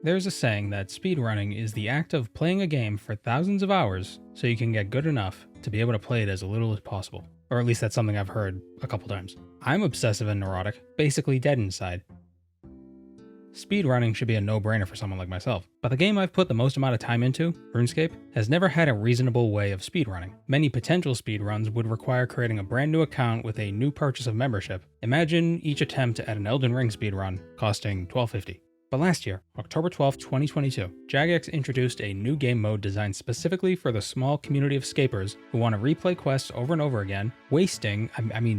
There's a saying that speedrunning is the act of playing a game for thousands of hours so you can get good enough to be able to play it as little as possible. Or at least that's something I've heard a couple times. I'm obsessive and neurotic, basically dead inside. Speedrunning should be a no-brainer for someone like myself, but the game I've put the most amount of time into, RuneScape, has never had a reasonable way of speedrunning. Many potential speedruns would require creating a brand new account with a new purchase of membership. Imagine each attempt at an Elden Ring speedrun costing $12.50. But last year, October 12, 2022, Jagex introduced a new game mode designed specifically for the small community of scapers who want to replay quests over and over again,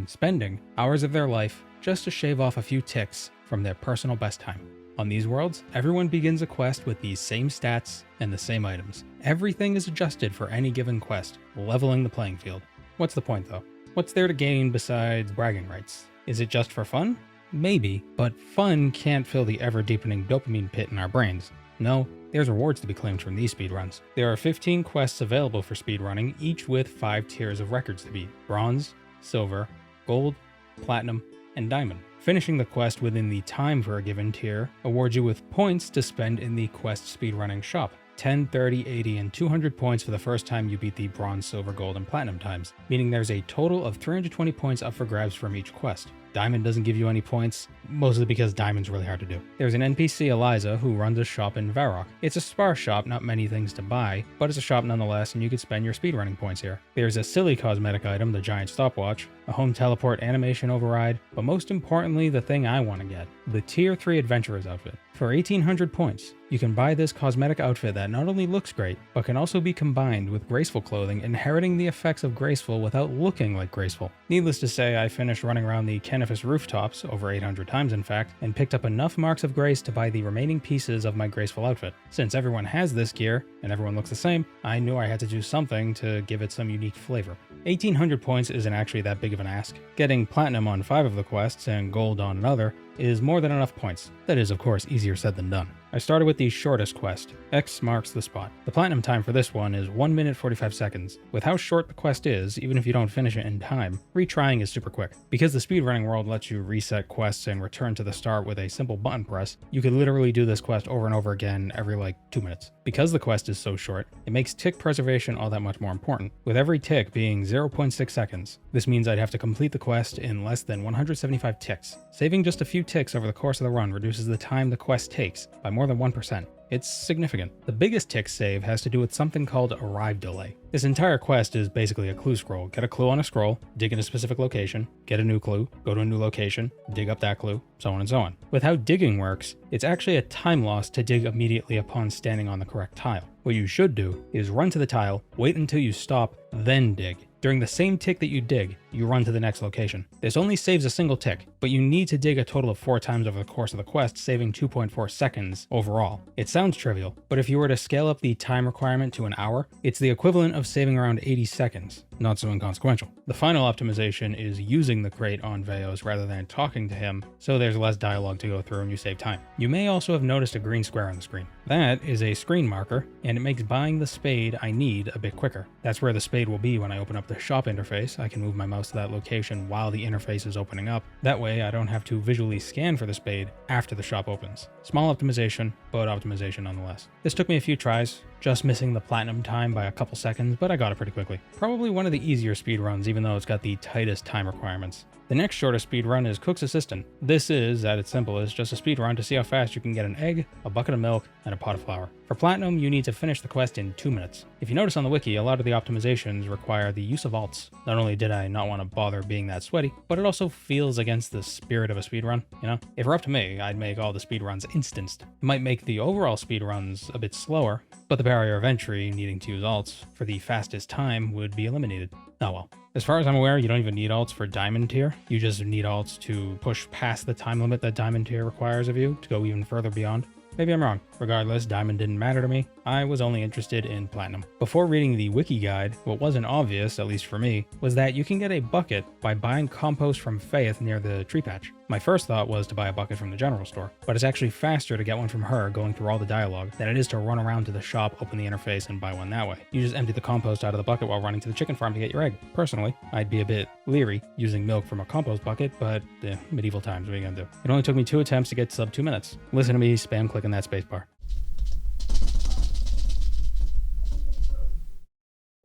spending hours of their life just to shave off a few ticks from their personal best time. On these worlds, everyone begins a quest with the same stats and the same items. Everything is adjusted for any given quest, leveling the playing field. What's the point though? What's there to gain besides bragging rights? Is it just for fun? Maybe, but fun can't fill the ever-deepening dopamine pit in our brains. No, there's rewards to be claimed from these speedruns. There are 15 quests available for speedrunning, each with 5 tiers of records to beat: Bronze, Silver, Gold, Platinum, and Diamond. Finishing the quest within the time for a given tier awards you with points to spend in the quest speedrunning shop. 10, 30, 80, and 200 points for the first time you beat the Bronze, Silver, Gold, and Platinum times, meaning there's a total of 320 points up for grabs from each quest. Diamond doesn't give you any points, mostly because Diamond's really hard to do. There's an NPC, Eliza, who runs a shop in Varrock. It's a sparse shop, not many things to buy, but it's a shop nonetheless, and you could spend your speedrunning points here. There's a silly cosmetic item, the Giant Stopwatch, a home teleport animation override, but most importantly, the thing I want to get, the Tier 3 Adventurer's outfit. For 1800 points, you can buy this cosmetic outfit that not only looks great, but can also be combined with graceful clothing, inheriting the effects of graceful without looking like graceful. Needless to say, I finished running around the Kenifis rooftops, over 800 times in fact, and picked up enough marks of grace to buy the remaining pieces of my graceful outfit. Since everyone has this gear, and everyone looks the same, I knew I had to do something to give it some unique flavor. 1800 points isn't actually that big of an ask. Getting platinum on 5 of the quests and gold on another is more than enough points. That is, of course, easier said than done. I started with the shortest quest. X marks the spot. The platinum time for this one is 1 minute 45 seconds. With how short the quest is, even if you don't finish it in time, retrying is super quick. Because the speedrunning world lets you reset quests and return to the start with a simple button press, you could literally do this quest over and over again every 2 minutes. Because the quest is so short, it makes tick preservation all that much more important, with every tick being 0.6 seconds. This means I'd have to complete the quest in less than 175 ticks. Saving just a few ticks over the course of the run reduces the time the quest takes by more than 1%. It's significant. The biggest tick save has to do with something called arrive delay. This entire quest is basically a clue scroll. Get a clue on a scroll, dig in a specific location, get a new clue, go to a new location, dig up that clue, so on and so on. With how digging works, it's actually a time loss to dig immediately upon standing on the correct tile. What you should do is run to the tile, wait until you stop, then dig. During the same tick that you dig, you run to the next location. This only saves a single tick, but you need to dig a total of 4 times over the course of the quest, saving 2.4 seconds overall. It sounds trivial, but if you were to scale up the time requirement to an hour, it's the equivalent of saving around 80 seconds. Not so inconsequential. The final optimization is using the crate on Veos rather than talking to him, so there's less dialogue to go through and you save time. You may also have noticed a green square on the screen. That is a screen marker, and it makes buying the spade I need a bit quicker. That's where the spade will be when I open up the shop interface. I can move my mouse to that location while the interface is opening up. That way I don't have to visually scan for the spade after the shop opens. Small optimization, but optimization nonetheless. This took me a few tries, just missing the platinum time by a couple seconds, but I got it pretty quickly. Probably one of the easier speedruns, even though it's got the tightest time requirements. The next shortest speedrun is Cook's Assistant. This is, at its simplest, just a speedrun to see how fast you can get an egg, a bucket of milk, and a pot of flour. For platinum, you need to finish the quest in 2 minutes. If you notice on the wiki, a lot of the optimizations require the use of alts. Not only did I not want to bother being that sweaty, but it also feels against the spirit of a speedrun, you know? If it were up to me, I'd make all the speedruns instanced. It might make the overall speedruns a bit slower, but the barrier of entry, needing to use alts for the fastest time, would be eliminated. Oh well. As far as I'm aware, you don't even need alts for Diamond tier. You just need alts to push past the time limit that Diamond tier requires of you to go even further beyond. Maybe I'm wrong. Regardless, Diamond didn't matter to me. I was only interested in Platinum. Before reading the wiki guide, what wasn't obvious, at least for me, was that you can get a bucket by buying compost from Faith near the tree patch. My first thought was to buy a bucket from the general store, but it's actually faster to get one from her going through all the dialogue than it is to run around to the shop, open the interface, and buy one that way. You just empty the compost out of the bucket while running to the chicken farm to get your egg. Personally, I'd be a bit leery using milk from a compost bucket, but medieval times, what are you gonna do? It only took me 2 attempts to get sub 2 minutes. Listen to me spam clicking that spacebar.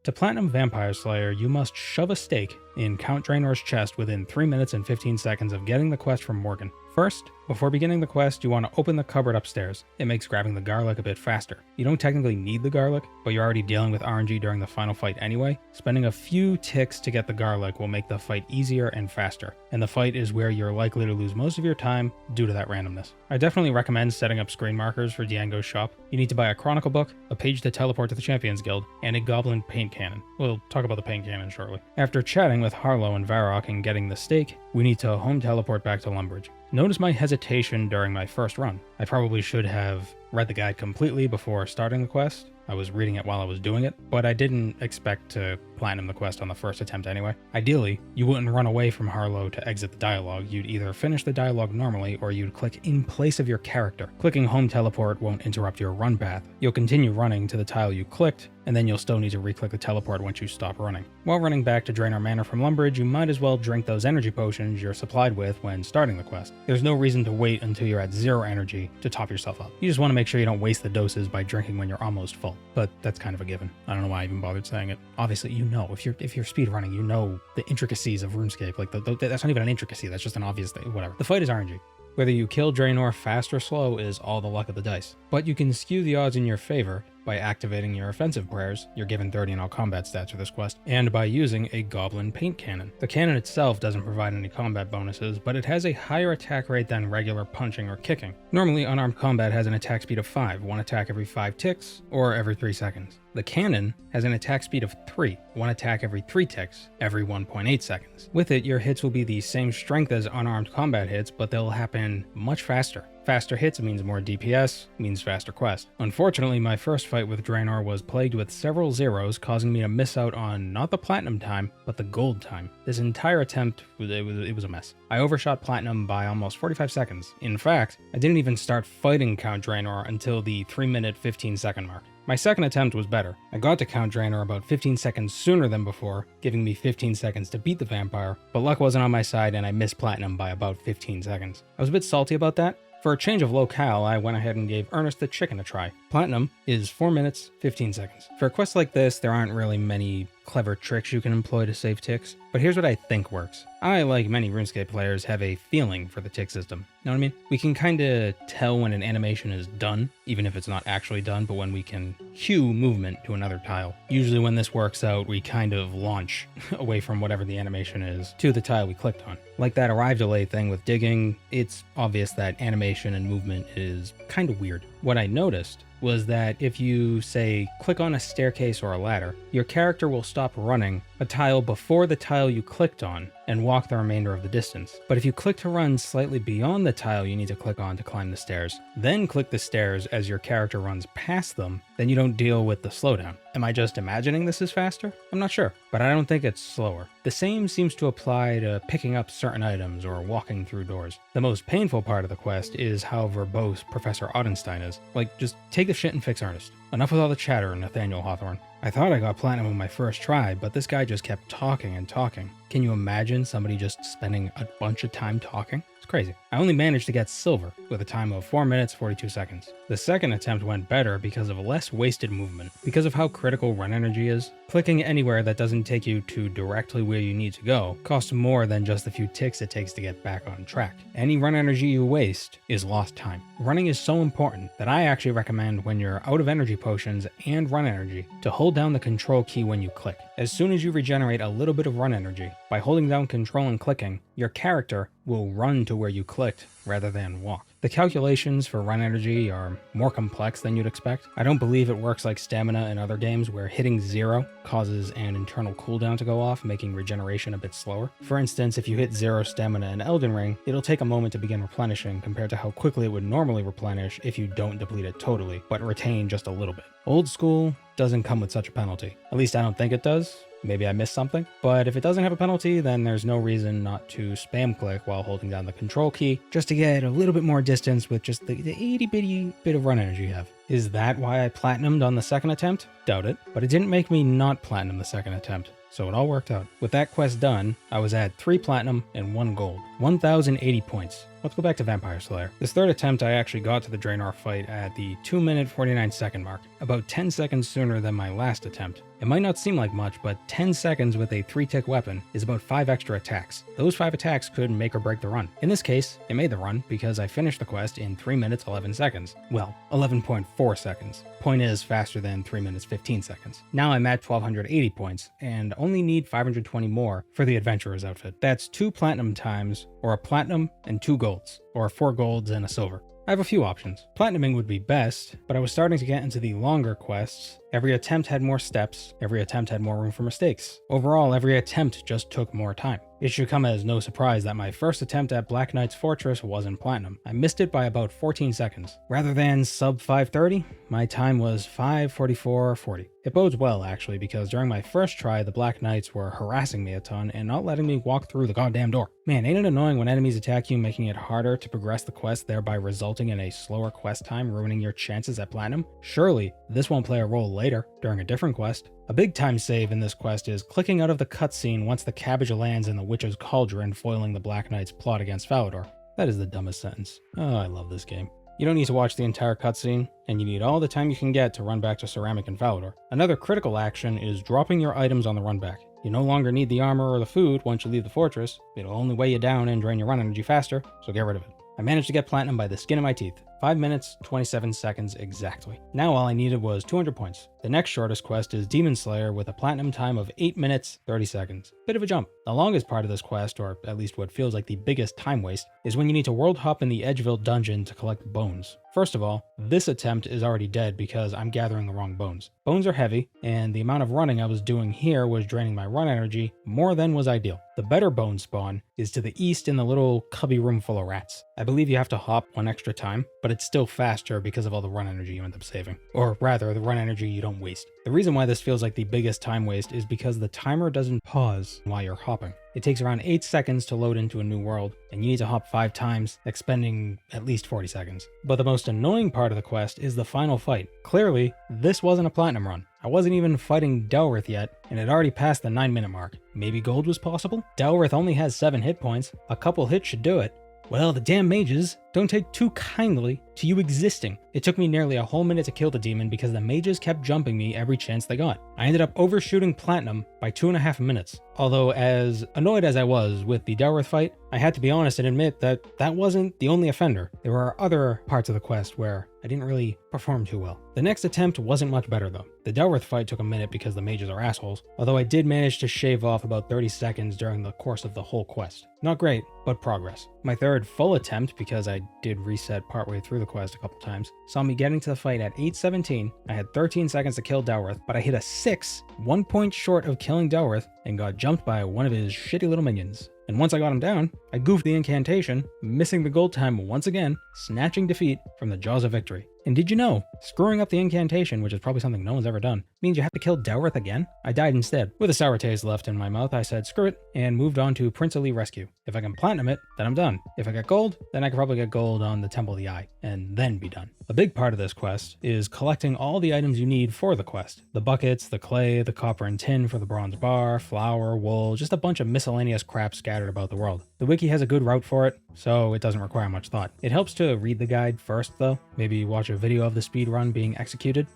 To Platinum Vampire Slayer, you must shove a stake in Count Draenor's chest within 3 minutes and 15 seconds of getting the quest from Morgan. First, before beginning the quest, you want to open the cupboard upstairs. It makes grabbing the garlic a bit faster. You don't technically need the garlic, but you're already dealing with RNG during the final fight anyway. Spending a few ticks to get the garlic will make the fight easier and faster, and the fight is where you're likely to lose most of your time due to that randomness. I definitely recommend setting up screen markers for Diango's shop. You need to buy a Chronicle book, a page to teleport to the Champions Guild, and a Goblin paint cannon. We'll talk about the paint cannon shortly. After chatting with Harlow and Varrock and getting the stake, we need to home teleport back to Lumbridge. Notice my hesitation during my first run. I probably should have read the guide completely before starting the quest. I was reading it while I was doing it, but I didn't expect to platinum the quest on the first attempt anyway. Ideally, you wouldn't run away from Harlow to exit the dialogue. You'd either finish the dialogue normally or you'd click in place of your character. Clicking home teleport won't interrupt your run path. You'll continue running to the tile you clicked, and then you'll still need to re-click the teleport once you stop running. While running back to Draenor Manor from Lumbridge, you might as well drink those energy potions you're supplied with when starting the quest. There's no reason to wait until you're at 0 energy to top yourself up. You just want to make sure you don't waste the doses by drinking when you're almost full, but that's kind of a given. I don't know why I even bothered saying it. Obviously, you know, if you're speedrunning, you know the intricacies of RuneScape. Like, that's not even an intricacy, that's just an obvious thing, whatever. The fight is RNG. Whether you kill Draenor fast or slow is all the luck of the dice. But you can skew the odds in your favor by activating your offensive prayers, you're given 30 in all combat stats for this quest, and by using a Goblin paint cannon. The cannon itself doesn't provide any combat bonuses, but it has a higher attack rate than regular punching or kicking. Normally, unarmed combat has an attack speed of 5, 1 attack every 5 ticks, or every 3 seconds. The cannon has an attack speed of 3, 1 attack every 3 ticks, every 1.8 seconds. With it, your hits will be the same strength as unarmed combat hits, but they'll happen much faster. Faster hits means more DPS, means faster quest. Unfortunately, my first fight with Draenor was plagued with several zeros, causing me to miss out on not the platinum time, but the gold time. This entire attempt, it was a mess. I overshot platinum by almost 45 seconds. In fact, I didn't even start fighting Count Draenor until the 3-minute 15-second mark. My second attempt was better. I got to Count Draenor about 15 seconds sooner than before, giving me 15 seconds to beat the vampire, but luck wasn't on my side and I missed platinum by about 15 seconds. I was a bit salty about that. For a change of locale, I went ahead and gave Ernest the Chicken a try. Platinum is 4 minutes, 15 seconds. For a quest like this, there aren't really many clever tricks you can employ to save ticks, but here's what I think works. I, like many RuneScape players, have a feeling for the tick system. Know what I mean? We can kinda tell when an animation is done, even if it's not actually done, but when we can cue movement to another tile. Usually when this works out, we kind of launch away from whatever the animation is to the tile we clicked on. Like that arrive delay thing with digging, it's obvious that animation and movement is kind of weird. What I noticed was that if you, say, click on a staircase or a ladder, your character will stop running a tile before the tile you clicked on and walk the remainder of the distance. But if you click to run slightly beyond the tile you need to click on to climb the stairs, then click the stairs as your character runs past them, then you don't deal with the slowdown. Am I just imagining this is faster? I'm not sure, but I don't think it's slower. The same seems to apply to picking up certain items or walking through doors. The most painful part of the quest is how verbose Professor Ottenstein is. Like, just take the shit and fix Ernest. Enough with all the chatter, Nathaniel Hawthorne. I thought I got platinum on my first try, but this guy just kept talking and talking. Can you imagine somebody just spending a bunch of time talking? It's crazy. I only managed to get silver with a time of 4 minutes 42 seconds. The second attempt went better because of less wasted movement. Because of how critical run energy is, clicking anywhere that doesn't take you to directly where you need to go costs more than just the few ticks it takes to get back on track. Any run energy you waste is lost time. Running is so important that I actually recommend when you're out of energy potions and run energy to hold down the control key when you click. As soon as you regenerate a little bit of run energy, by holding down control and clicking, your character will run to where you clicked rather than walk. The calculations for run energy are more complex than you'd expect. I don't believe it works like stamina in other games where hitting 0 causes an internal cooldown to go off, making regeneration a bit slower. For instance, if you hit 0 stamina in Elden Ring, it'll take a moment to begin replenishing compared to how quickly it would normally replenish if you don't deplete it totally, but retain just a little bit. Old school doesn't come with such a penalty. At least I don't think it does. Maybe I missed something, but if it doesn't have a penalty, then there's no reason not to spam click while holding down the control key, just to get a little bit more distance with just the itty bitty bit of run energy you have. Is that why I platinumed on the second attempt? Doubt it, but it didn't make me not platinum the second attempt, so it all worked out. With that quest done, I was at 3 platinum and 1 gold. 1,080 points. Let's go back to Vampire Slayer. This third attempt I actually got to the Draenor fight at the 2-minute 49-second mark, about 10 seconds sooner than my last attempt. It might not seem like much, but 10 seconds with a 3-tick weapon is about 5 extra attacks. Those 5 attacks could make or break the run. In this case, it made the run because I finished the quest in 3 minutes 11 seconds. Well, 11.4 seconds. Point is faster than 3 minutes 15 seconds. Now I'm at 1,280 points, and only need 520 more for the Adventurer's outfit. That's 2 platinum times, or a platinum and 2 golds, or 4 golds and a silver. I have a few options. Platinuming would be best, but I was starting to get into the longer quests. Every attempt had more steps, every attempt had more room for mistakes. Overall, every attempt just took more time. It should come as no surprise that my first attempt at Black Knight's Fortress wasn't platinum. I missed it by about 14 seconds. Rather than sub 5:30, my time was 5:44:40. It bodes well, actually, because during my first try, the Black Knights were harassing me a ton and not letting me walk through the goddamn door. Man, ain't it annoying when enemies attack you, making it harder to progress the quest, thereby resulting in a slower quest time, ruining your chances at platinum? Surely, this won't play a role later, during a different quest. A big time save in this quest is clicking out of the cutscene once the cabbage lands in the Witch's Cauldron, foiling the Black Knight's plot against Falador. That is the dumbest sentence. Oh, I love this game. You don't need to watch the entire cutscene, and you need all the time you can get to run back to Ceramic and Falador. Another critical action is dropping your items on the run back. You no longer need the armor or the food once you leave the fortress. It'll only weigh you down and drain your run energy faster, so get rid of it. I managed to get platinum by the skin of my teeth. 5 minutes, 27 seconds exactly. Now all I needed was 200 points. The next shortest quest is Demon Slayer with a platinum time of 8 minutes, 30 seconds. Bit of a jump. The longest part of this quest, or at least what feels like the biggest time waste, is when you need to world hop in the Edgeville dungeon to collect bones. First of all, this attempt is already dead because I'm gathering the wrong bones. Bones are heavy, and the amount of running I was doing here was draining my run energy more than was ideal. The better bone spawn is to the east in the little cubby room full of rats. I believe you have to hop one extra time, but it's still faster because of all the run energy you end up saving. Or rather, the run energy you don't waste. The reason why this feels like the biggest time waste is because the timer doesn't pause while you're hopping. It takes around 8 seconds to load into a new world, and you need to hop 5 times, expending at least 40 seconds. But the most annoying part of the quest is the final fight. Clearly, this wasn't a platinum run. I wasn't even fighting Delrith yet, and it already passed the 9-minute mark. Maybe gold was possible? Delrith only has 7 hit points. A couple hits should do it. Well, the damn mages don't take too kindly to you existing. It took me nearly a whole minute to kill the demon because the mages kept jumping me every chance they got. I ended up overshooting platinum by 2.5 minutes. Although as annoyed as I was with the Delrith fight, I had to be honest and admit that that wasn't the only offender. There were other parts of the quest where I didn't really perform too well. The next attempt wasn't much better though. The Delrith fight took a minute because the mages are assholes, although I did manage to shave off about 30 seconds during the course of the whole quest. Not great, but progress. My third full attempt, because I did reset partway through the quest a couple times, saw me getting to the fight at 8:17. I had 13 seconds to kill Delrith, but I hit a 6, 1 point short of killing Delrith, and got jumped by one of his shitty little minions. And once I got him down, I goofed the incantation, missing the gold time once again, snatching defeat from the jaws of victory. And did you know, screwing up the incantation, which is probably something no one's ever done, means you have to kill Delrith again? I died instead. With a sour taste left in my mouth, I said screw it, and moved on to Princely Rescue. If I can platinum it, then I'm done. If I get gold, then I can probably get gold on the Temple of the Eye, and then be done. A big part of this quest is collecting all the items you need for the quest. The buckets, the clay, the copper and tin for the bronze bar, flour, wool, just a bunch of miscellaneous crap scattered about the world. The wiki has a good route for it, so it doesn't require much thought. It helps to read the guide first though. Maybe watch a video of the speed run being executed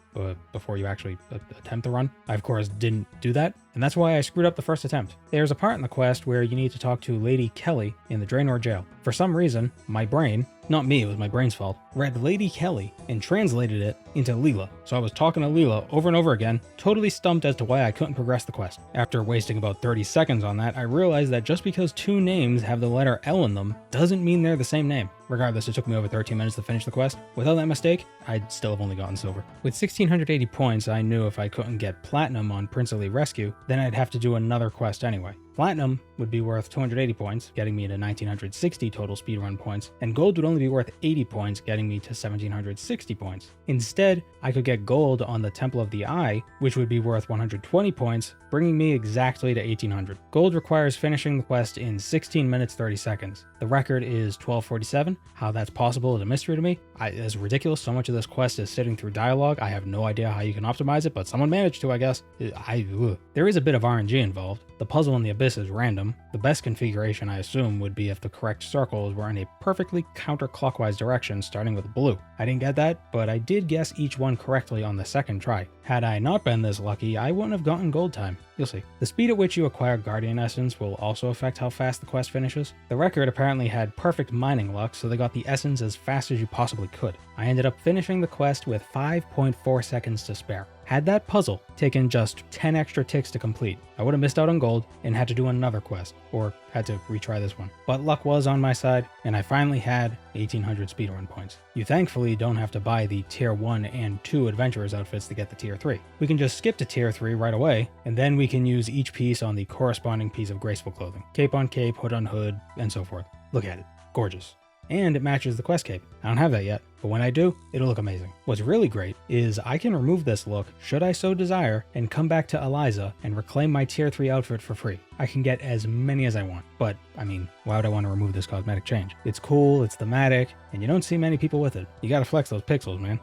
before you actually attempt the run. I of course didn't do that, and that's why I screwed up the first attempt. There's a part in the quest where you need to talk to Lady Kelly in the Draenor jail. For some reason, my brain, not me, it was my brain's fault, read Lady Kelly and translated it into Leela. So I was talking to Leela over and over again, totally stumped as to why I couldn't progress the quest. After wasting about 30 seconds on that, I realized that just because 2 names have the letter L in them doesn't mean they're the same name. Regardless, it took me over 13 minutes to finish the quest. Without that mistake, I'd still have only gotten silver. With 1680 points, I knew if I couldn't get platinum on Princely Rescue, then I'd have to do another quest anyway. Platinum would be worth 280 points, getting me to 1960 total speedrun points, and gold would only be worth 80 points, getting me to 1760 points. Instead, I could get gold on the Temple of the Eye, which would be worth 120 points, bringing me exactly to 1800. Gold requires finishing the quest in 16 minutes 30 seconds. The record is 12:47. How that's possible is a mystery to me. It's ridiculous. So much of this quest is sitting through dialogue. I have no idea how you can optimize it, but someone managed to, I guess. There is a bit of RNG involved. The puzzle in the Abyss this is random. The best configuration, I assume, would be if the correct circles were in a perfectly counterclockwise direction starting with blue. I didn't get that, but I did guess each one correctly on the second try. Had I not been this lucky, I wouldn't have gotten gold time. You'll see. The speed at which you acquire Guardian Essence will also affect how fast the quest finishes. The record apparently had perfect mining luck, so they got the essence as fast as you possibly could. I ended up finishing the quest with 5.4 seconds to spare. Had that puzzle taken just 10 extra ticks to complete, I would have missed out on gold and had to do another quest, or had to retry this one. But luck was on my side, and I finally had 1800 speedrun points. You thankfully don't have to buy the tier 1 and 2 adventurers outfits to get the tier 3. We can just skip to tier 3 right away, and then we can use each piece on the corresponding piece of graceful clothing. Cape on cape, hood on hood, and so forth. Look at it. Gorgeous. And it matches the quest cape. I don't have that yet, but when I do, it'll look amazing. What's really great is I can remove this look should I so desire and come back to Eliza and reclaim my tier 3 outfit for free. I can get as many as I want, but I mean, why would I want to remove this cosmetic change? It's cool, it's thematic, and you don't see many people with it. You gotta flex those pixels, man.